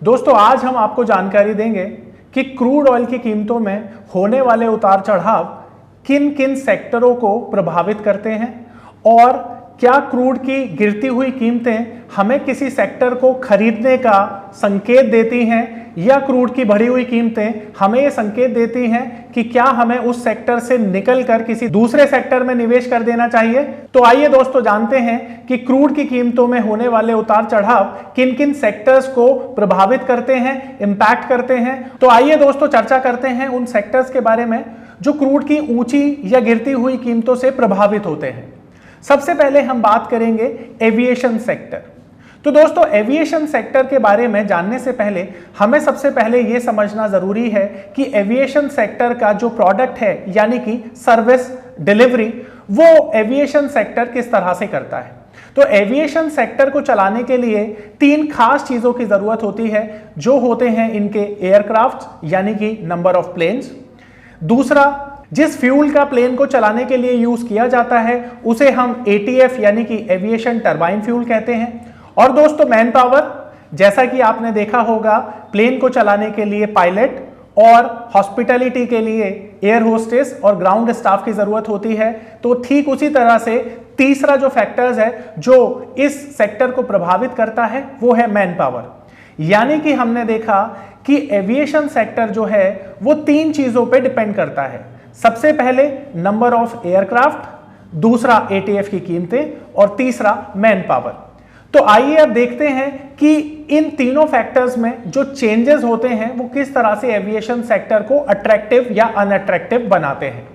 दोस्तों आज हम आपको जानकारी देंगे कि क्रूड ऑयल की कीमतों में होने वाले उतार चढ़ाव किन किन सेक्टरों को प्रभावित करते हैं और क्या क्रूड की गिरती हुई कीमतें हमें किसी सेक्टर को खरीदने का संकेत देती हैं या क्रूड की बढ़ी हुई कीमतें हमें यह संकेत देती हैं कि क्या हमें उस सेक्टर से निकलकर किसी दूसरे सेक्टर में निवेश कर देना चाहिए। तो आइए दोस्तों जानते हैं कि क्रूड की कीमतों में होने वाले उतार चढ़ाव किन किन सेक्टर्स को प्रभावित करते हैं, इंपैक्ट करते हैं। तो आइए दोस्तों चर्चा करते हैं उन सेक्टर्स के बारे में जो क्रूड की ऊंची या गिरती हुई कीमतों से प्रभावित होते हैं। सबसे पहले हम बात करेंगे एविएशन सेक्टर। तो दोस्तों एविएशन सेक्टर के बारे में जानने से पहले हमें सबसे पहले यह समझना जरूरी है कि एविएशन सेक्टर का जो प्रोडक्ट है यानी कि सर्विस डिलीवरी वो एविएशन सेक्टर किस तरह से करता है। तो एविएशन सेक्टर को चलाने के लिए तीन खास चीजों की जरूरत होती है जो होते हैं इनके एयरक्राफ्ट यानी कि नंबर ऑफ प्लेन्स, दूसरा जिस फ्यूल का प्लेन को चलाने के लिए यूज किया जाता है उसे हम एटीएफ यानी कि एविएशन टरबाइन फ्यूल कहते हैं, और दोस्तों मैन पावर, जैसा कि आपने देखा होगा प्लेन को चलाने के लिए पायलट और हॉस्पिटैलिटी के लिए एयर होस्टेस और ग्राउंड स्टाफ की जरूरत होती है। तो ठीक उसी तरह से तीसरा जो फैक्टर्स है जो इस सेक्टर को प्रभावित करता है वो है मैन पावर। यानी कि हमने देखा कि एविएशन सेक्टर जो है वो तीन चीजों पे डिपेंड करता है। सबसे पहले नंबर ऑफ एयरक्राफ्ट, दूसरा एटीएफ की कीमतें और तीसरा मैन पावर। तो आइए अब देखते हैं कि इन तीनों फैक्टर्स में जो चेंजेस होते हैं वो किस तरह से एविएशन सेक्टर को अट्रैक्टिव या अनअट्रैक्टिव बनाते हैं।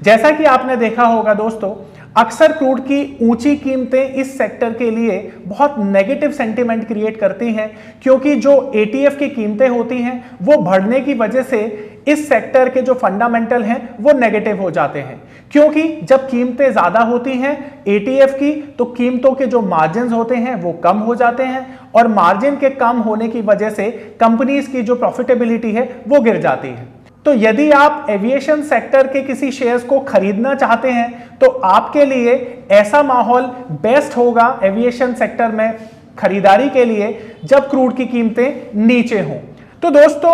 जैसा कि आपने देखा होगा दोस्तों, अक्सर क्रूड की ऊंची कीमतें इस सेक्टर के लिए बहुत नेगेटिव सेंटीमेंट क्रिएट करती हैं, क्योंकि जो एटीएफ की कीमतें होती हैं वो बढ़ने की वजह से इस सेक्टर के जो फंडामेंटल हैं वो नेगेटिव हो जाते हैं। क्योंकि जब कीमतें ज्यादा होती हैं एटीएफ की तो कीमतों के जो मार्जिन होते हैं वो कम हो जाते हैं, और मार्जिन के कम होने की वजह से कंपनीज की जो प्रॉफिटेबिलिटी है वो गिर जाती है। तो यदि आप एविएशन सेक्टर के किसी शेयर्स को खरीदना चाहते हैं तो आपके लिए ऐसा माहौल बेस्ट होगा एविएशन सेक्टर में खरीदारी के लिए जब क्रूड की कीमतें नीचे हों। तो दोस्तों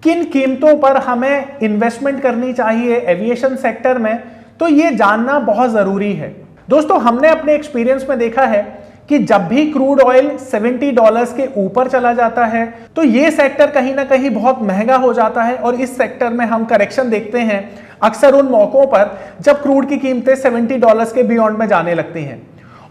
किन कीमतों पर हमें इन्वेस्टमेंट करनी चाहिए एविएशन सेक्टर में, तो ये जानना बहुत जरूरी है। दोस्तों हमने अपने एक्सपीरियंस में देखा है कि जब भी क्रूड ऑयल $70 के ऊपर चला जाता है तो ये सेक्टर कहीं ना कहीं बहुत महंगा हो जाता है, और इस सेक्टर में हम करेक्शन देखते हैं अक्सर उन मौकों पर जब क्रूड की कीमतें $70 के बियॉन्ड में जाने लगती हैं।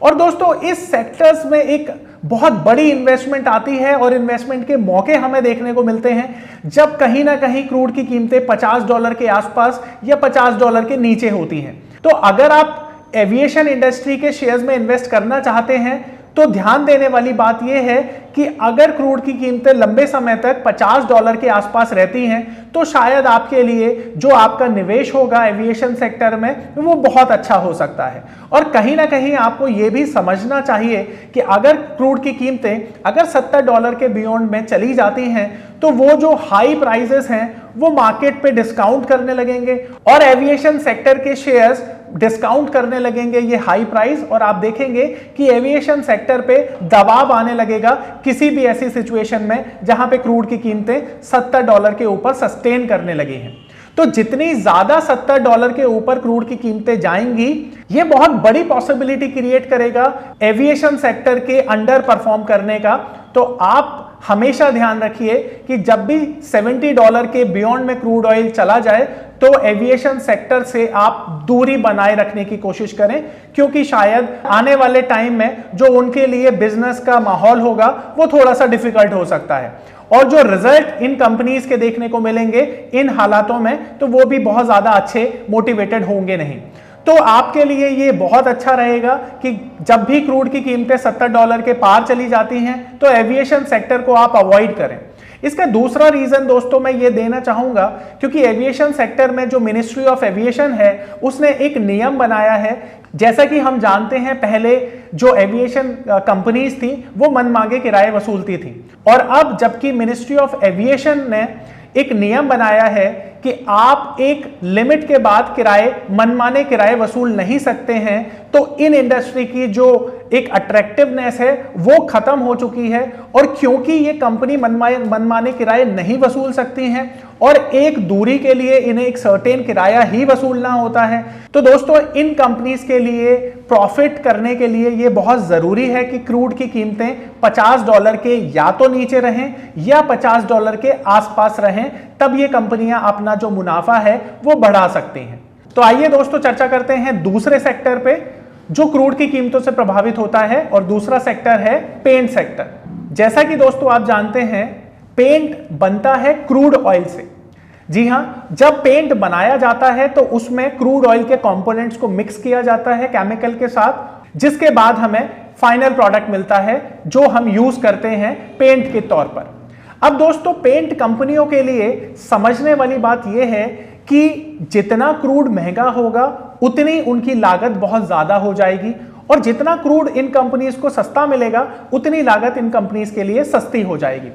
और दोस्तों इस सेक्टर्स में एक बहुत बड़ी इन्वेस्टमेंट आती है और इन्वेस्टमेंट के मौके हमें देखने को मिलते हैं जब कहीं ना कहीं क्रूड की कीमतें $50 के आसपास या $50 के नीचे होती हैं। तो अगर आप एविएशन इंडस्ट्री के शेयर्स में इन्वेस्ट करना चाहते हैं तो ध्यान देने वाली बात यह है कि अगर क्रूड की कीमतें लंबे समय तक $50 के आसपास रहती हैं तो शायद आपके लिए जो आपका निवेश होगा एविएशन सेक्टर में वो बहुत अच्छा हो सकता है। और कहीं ना कहीं आपको यह भी समझना चाहिए कि अगर क्रूड की कीमतें अगर $70 के बियॉन्ड में चली जाती हैं तो वो जो हाई प्राइसेस हैं वो मार्केट पे डिस्काउंट करने लगेंगे और एविएशन सेक्टर के शेयर्स डिस्काउंट करने लगेंगे ये हाई प्राइस, और आप देखेंगे कि एविएशन सेक्टर पे दबाव आने लगेगा किसी भी ऐसी सिचुएशन में जहां पे क्रूड की कीमतें $70 के ऊपर सस्टेन करने लगी हैं। तो जितनी ज्यादा $70 के ऊपर क्रूड की कीमतें जाएंगी ये बहुत बड़ी पॉसिबिलिटी क्रिएट करेगा एविएशन सेक्टर के अंडर परफॉर्म करने का। तो आप हमेशा ध्यान रखिए कि जब भी $70 के बियॉन्ड में क्रूड ऑयल चला जाए तो एविएशन सेक्टर से आप दूरी बनाए रखने की कोशिश करें, क्योंकि शायद आने वाले टाइम में जो उनके लिए बिजनेस का माहौल होगा वो थोड़ा सा डिफिकल्ट हो सकता है, और जो रिजल्ट इन कंपनीज के देखने को मिलेंगे इन हालातों में तो वो भी बहुत ज्यादा अच्छे मोटिवेटेड होंगे नहीं। तो आपके लिए ये बहुत अच्छा रहेगा कि जब भी क्रूड की कीमतें $70 के पार चली जाती हैं तो एविएशन सेक्टर को आप अवॉइड करें। इसका दूसरा रीजन दोस्तों मैं ये देना चाहूंगा, क्योंकि एविएशन सेक्टर में जो मिनिस्ट्री ऑफ एविएशन है उसने एक नियम बनाया है। जैसा कि हम जानते हैं पहले जो एविएशन कंपनीज थी वो मनमांगे किराए वसूलती थी, और अब जबकि मिनिस्ट्री ऑफ एविएशन ने एक नियम बनाया है कि आप एक लिमिट के बाद मनमाने किराए वसूल नहीं सकते हैं, तो इन इंडस्ट्री की जो एक अट्रैक्टिवनेस है वो खत्म हो चुकी है। और क्योंकि ये कंपनी मनमाने किराए नहीं वसूल सकती हैं और एक दूरी के लिए इन्हें एक सर्टेन किराया ही वसूलना होता है, तो दोस्तों इन कंपनीज के लिए प्रॉफिट करने के लिए ये बहुत जरूरी है कि क्रूड की कीमतें $50 के या तो नीचे रहें या $50 के आसपास रहें, तब ये कंपनियां अपना जो मुनाफा है वो बढ़ा सकती हैं। तो आइए दोस्तों चर्चा करते हैं दूसरे सेक्टर पे जो क्रूड की कीमतों से प्रभावित होता है, और दूसरा सेक्टर है पेंट सेक्टर। जैसा कि दोस्तों आप जानते हैं, पेंट बनता है क्रूड ऑयल से। जी हां, जब पेंट बनाया जाता है तो उसमें क्रूड ऑयल के कंपोनेंट्स को मिक्स किया जाता है केमिकल के साथ, जिसके बाद हमें फाइनल प्रोडक्ट मिलता है जो हम यूज करते हैं पेंट के तौर पर। अब दोस्तों पेंट कंपनियों के लिए समझने वाली बात यह है कि जितना क्रूड महंगा होगा उतनी उनकी लागत बहुत ज्यादा हो जाएगी, और जितना क्रूड इन कंपनीज को सस्ता मिलेगा उतनी लागत इन कंपनीज के लिए सस्ती हो जाएगी।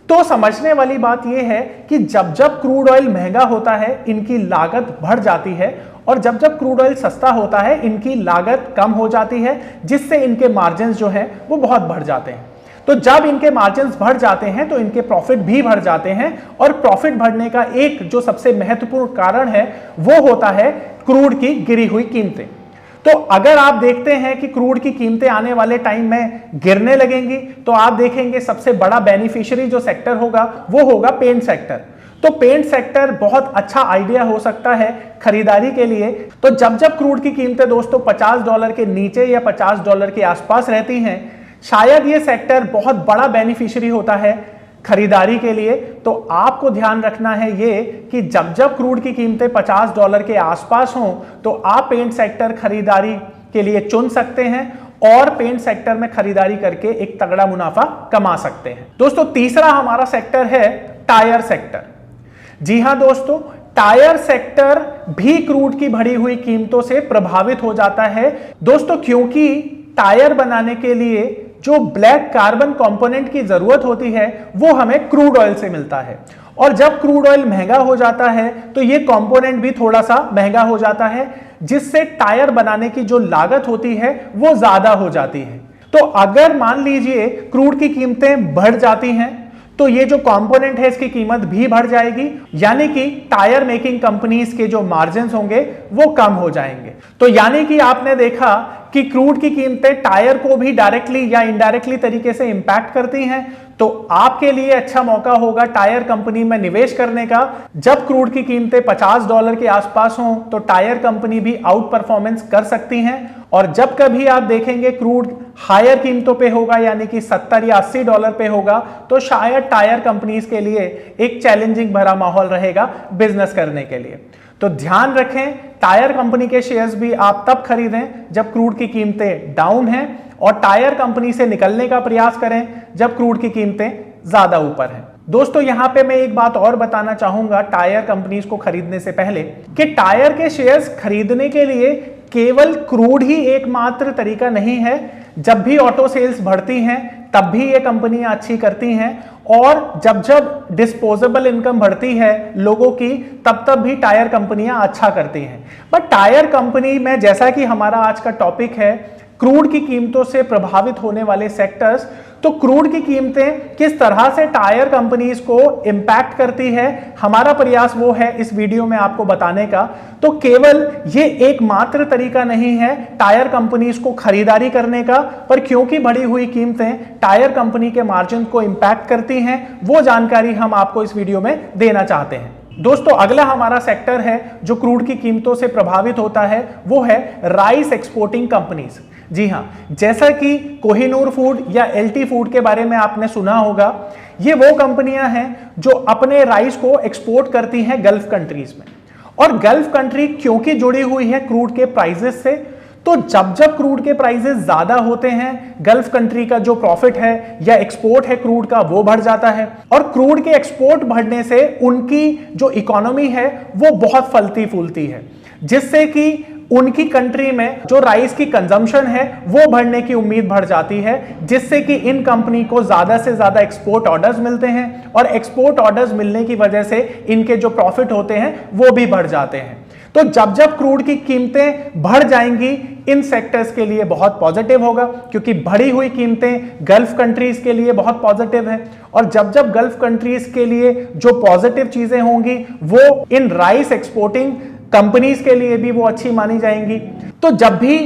तो समझने वाली बात यह है कि जब जब क्रूड ऑयल महंगा होता है इनकी लागत बढ़ जाती है, और जब जब क्रूड ऑयल सस्ता होता है इनकी लागत कम हो जाती है, जिससे इनके मार्जिन जो है वो बहुत बढ़ जाते हैं। तो जब इनके मार्जिन बढ़ जाते हैं तो इनके प्रॉफिट भी बढ़ जाते हैं, और प्रॉफिट बढ़ने का एक जो सबसे महत्वपूर्ण कारण है वो होता है क्रूड की गिरी हुई कीमतें। तो अगर आप देखते हैं कि क्रूड की कीमतें आने वाले टाइम में गिरने लगेंगी, तो आप देखेंगे सबसे बड़ा बेनिफिशियरी जो सेक्टर होगा वो होगा पेंट सेक्टर। तो पेंट सेक्टर बहुत अच्छा आइडिया हो सकता है खरीदारी के लिए। तो जब जब क्रूड की कीमतें दोस्तों $50 के नीचे या $50 के आसपास रहती हैं, शायद ये सेक्टर बहुत बड़ा बेनिफिशियरी होता है खरीदारी के लिए। तो आपको ध्यान रखना है ये कि जब जब क्रूड की कीमतें $50 के आसपास हों तो आप पेंट सेक्टर खरीदारी के लिए चुन सकते हैं, और पेंट सेक्टर में खरीदारी करके एक तगड़ा मुनाफा कमा सकते हैं। दोस्तों तीसरा हमारा सेक्टर है टायर सेक्टर। जी हां दोस्तों, टायर सेक्टर भी क्रूड की बढ़ी हुई कीमतों से प्रभावित हो जाता है दोस्तों, क्योंकि टायर बनाने के लिए जो ब्लैक कार्बन कंपोनेंट की जरूरत होती है वो हमें क्रूड ऑयल से मिलता है, और जब क्रूड ऑयल महंगा हो जाता है तो ये कंपोनेंट भी थोड़ा सा महंगा हो जाता है, जिससे टायर बनाने की जो लागत होती है वो ज्यादा हो जाती है। तो अगर मान लीजिए क्रूड की कीमतें बढ़ जाती हैं तो ये जो कंपोनेंट है इसकी कीमत भी बढ़ जाएगी, यानी कि टायर मेकिंग कंपनीज के जो मार्जिन होंगे वो कम हो जाएंगे। तो यानी कि आपने देखा कि क्रूड की कीमतें टायर को भी डायरेक्टली या इनडायरेक्टली तरीके से इंपैक्ट करती हैं। तो आपके लिए अच्छा मौका होगा टायर कंपनी में निवेश करने का। जब क्रूड की कीमतें $50 के आसपास हों तो टायर कंपनी भी आउट परफॉर्मेंस कर सकती हैं, और जब कभी आप देखेंगे क्रूड हायर कीमतों पे होगा यानी कि $70 या $80 पे होगा, तो शायद टायर कंपनीज के लिए एक चैलेंजिंग भरा माहौल रहेगा बिजनेस करने के लिए। तो ध्यान रखें, टायर कंपनी के शेयर्स भी आप तब खरीदें जब क्रूड की कीमतें डाउन हैं, और टायर कंपनी से निकलने का प्रयास करें जब क्रूड की कीमतें ज्यादा ऊपर हैं। दोस्तों यहां पे मैं एक बात और बताना चाहूंगा टायर कंपनीज को खरीदने से पहले, कि टायर के शेयर्स खरीदने के लिए केवल क्रूड ही एकमात्र तरीका नहीं है। जब भी ऑटो सेल्स बढ़ती हैं तब भी ये कंपनियां अच्छी करती हैं, और जब जब डिस्पोजेबल इनकम बढ़ती है लोगों की तब तब भी टायर कंपनियां अच्छा करती हैं। बट टायर कंपनी में, जैसा कि हमारा आज का टॉपिक है क्रूड की कीमतों से प्रभावित होने वाले सेक्टर्स, तो क्रूड की कीमतें किस तरह से टायर कंपनीज को इंपैक्ट करती है, हमारा प्रयास वो है इस वीडियो में आपको बताने का। तो केवल ये एकमात्र तरीका नहीं है टायर कंपनीज को खरीदारी करने का, पर क्योंकि बढ़ी हुई कीमतें टायर कंपनी के मार्जिन को इंपैक्ट करती हैं, वो जानकारी हम आपको इस वीडियो में देना चाहते हैं। दोस्तों अगला हमारा सेक्टर है जो क्रूड की कीमतों से प्रभावित होता है, वो है राइस एक्सपोर्टिंग कंपनीज। जी हां, जैसा कि कोहिनूर फूड या एलटी फूड के बारे में आपने सुना होगा, ये वो कंपनियां हैं जो अपने राइस को एक्सपोर्ट करती हैं गल्फ कंट्रीज में। और गल्फ कंट्री क्योंकि जुड़ी हुई है क्रूड के प्राइसेस से, तो जब जब क्रूड के प्राइसेस ज्यादा होते हैं गल्फ कंट्री का जो प्रॉफिट है या एक्सपोर्ट है क्रूड का वो बढ़ जाता है, और क्रूड के एक्सपोर्ट बढ़ने से उनकी जो इकोनॉमी है वो बहुत फलती फूलती है, जिससे कि उनकी कंट्री में जो राइस की कंजम्पशन है वो बढ़ने की उम्मीद बढ़ जाती है, जिससे कि इन कंपनी को ज्यादा से ज्यादा एक्सपोर्ट ऑर्डर्स मिलते हैं और एक्सपोर्ट ऑर्डर्स मिलने की वजह से इनके जो प्रॉफिट होते हैं वो भी बढ़ जाते हैं। तो जब जब क्रूड की कीमतें बढ़ जाएंगी इन सेक्टर्स के लिए बहुत पॉजिटिव होगा, क्योंकि बढ़ी हुई कीमतें गल्फ कंट्रीज के लिए बहुत पॉजिटिव है। और जब जब गल्फ कंट्रीज के लिए जो पॉजिटिव चीजें होंगी वो इन राइस एक्सपोर्टिंग कंपनीज के लिए भी वो अच्छी मानी जाएंगी। तो जब भी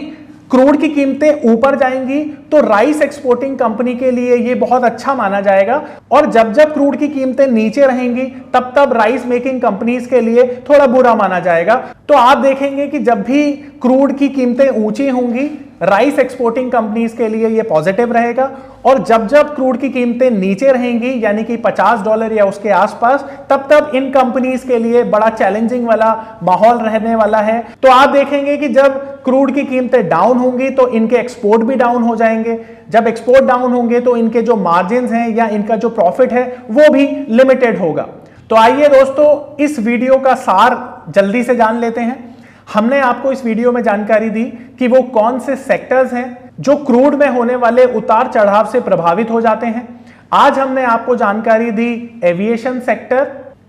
क्रूड की कीमतें ऊपर जाएंगी तो राइस एक्सपोर्टिंग कंपनी के लिए ये बहुत अच्छा माना जाएगा, और जब जब क्रूड की कीमतें नीचे रहेंगी तब तब राइस मेकिंग कंपनीज के लिए थोड़ा बुरा माना जाएगा। तो आप देखेंगे कि जब भी क्रूड की कीमतें ऊंची होंगी राइस एक्सपोर्टिंग कंपनीज के लिए ये पॉजिटिव रहेगा, और जब जब क्रूड की कीमतें नीचे रहेंगी यानी कि $50 या उसके आसपास, तब तब इन कंपनीज के लिए बड़ा चैलेंजिंग वाला माहौल रहने वाला है। तो आप देखेंगे कि जब क्रूड की कीमतें डाउन होंगी तो इनके एक्सपोर्ट भी डाउन हो जाएंगे, जब एक्सपोर्ट डाउन होंगे तो इनके जो मार्जिन हैं या इनका जो प्रॉफिट है वो भी लिमिटेड होगा। तो आइए दोस्तों इस वीडियो का सार जल्दी से जान लेते हैं। हमने आपको इस वीडियो में जानकारी दी कि वो कौन से सेक्टर्स हैं जो क्रूड में होने वाले उतार चढ़ाव से प्रभावित हो जाते हैं। आज हमने आपको जानकारी दी aviation sector,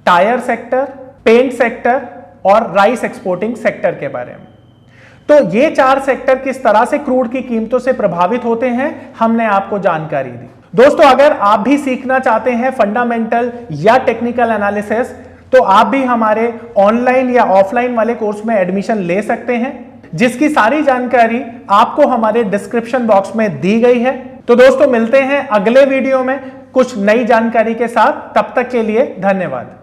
tyre sector, paint sector और राइस एक्सपोर्टिंग सेक्टर के बारे में। तो ये 4 सेक्टर किस तरह से क्रूड की कीमतों से प्रभावित होते हैं हमने आपको जानकारी दी। दोस्तों अगर आप भी सीखना चाहते हैं फंडामेंटल या टेक्निकल एनालिसिस तो आप भी हमारे ऑनलाइन या ऑफलाइन वाले कोर्स में एडमिशन ले सकते हैं, जिसकी सारी जानकारी आपको हमारे डिस्क्रिप्शन बॉक्स में दी गई है। तो दोस्तों मिलते हैं अगले वीडियो में कुछ नई जानकारी के साथ, तब तक के लिए धन्यवाद।